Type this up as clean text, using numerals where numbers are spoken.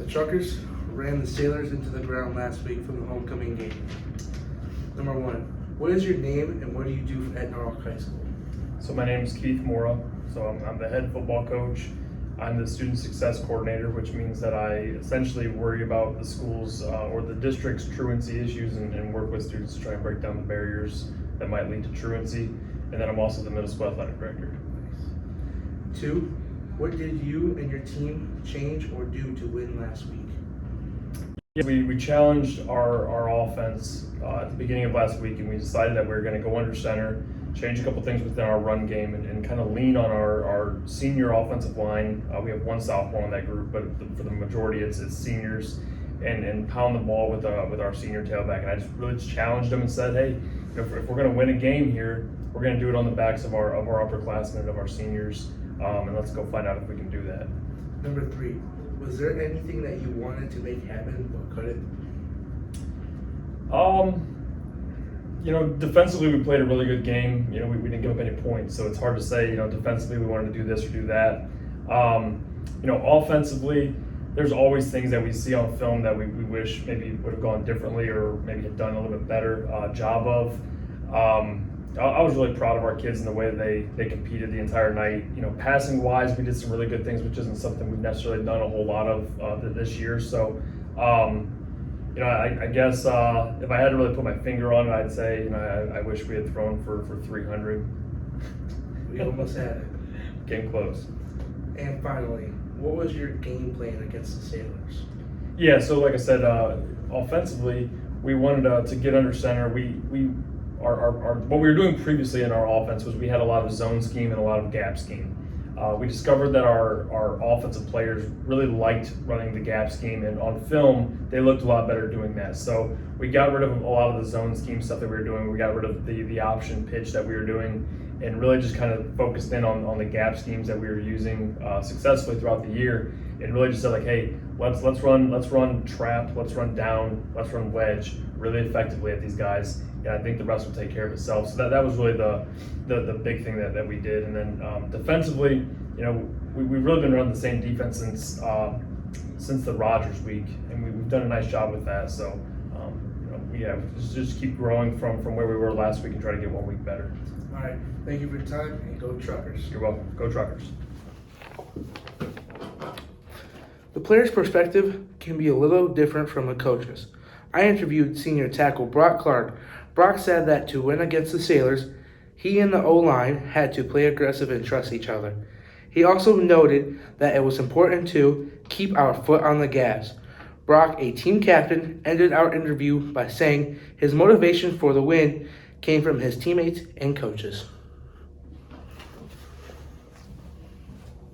Truckers ran the Sailors into the ground last week from the homecoming game. Number one, what is your name and what do you do at Norwalk High School? So my name is Keith Mora. So I'm the head football coach. I'm the student success coordinator, which means that I essentially worry about the school's or the district's truancy issues and work with students to try and break down the barriers that might lead to truancy. And then I'm also the middle school athletic director. Two, what did you and your team change or do to win last week? Yeah, we challenged our offense at the beginning of last week, and we decided that we were going to go under center, change a couple things within our run game, and kind of lean on our senior offensive line. We have one sophomore in that group, but for the majority it's seniors, and pound the ball with our senior tailback. And I just really challenged them and said, hey, if we're going to win a game here, we're going to do it on the backs of our upperclassmen and of our seniors, and let's go find out if we can do that. Number three, was there anything that you wanted to make happen but couldn't? Defensively we played a really good game. We didn't give up any points, so it's hard to say, defensively we wanted to do this or do that. Offensively, there's always things that we see on film that we wish maybe would have gone differently or maybe had done a little bit better job of. I was really proud of our kids in the way that they competed the entire night. Passing wise, we did some really good things, which isn't something we've necessarily done a whole lot of this year. So, I guess if I had to really put my finger on it, I'd say, I wish we had thrown for 300. We almost had it. Came close. And finally, what was your game plan against the Sailors? Yeah, so like I said, offensively, we wanted to get under center. What we were doing previously in our offense was we had a lot of zone scheme and a lot of gap scheme. We discovered that our offensive players really liked running the gap scheme, and on film they looked a lot better doing that. So we got rid of a lot of the zone scheme stuff that we were doing. We got rid of the option pitch that we were doing, and really just kind of focused in on the gap schemes that we were using successfully throughout the year, and really just said like, hey, let's run trap, let's run down, let's run wedge really effectively at these guys. And I think the rest will take care of itself. So that was really the big thing that we did. And then defensively, we've really been running the same defense since the Rogers week, and we've done a nice job with that. So just keep growing from where we were last week and try to get 1 week better. All right, thank you for your time, and go Truckers. You're welcome. Go Truckers. The player's perspective can be a little different from the coach's. I interviewed senior tackle Brock Clark. Brock said that to win against the Sailors, he and the O-line had to play aggressive and trust each other. He also noted that it was important to keep our foot on the gas. Brock, a team captain, ended our interview by saying his motivation for the win came from his teammates and coaches.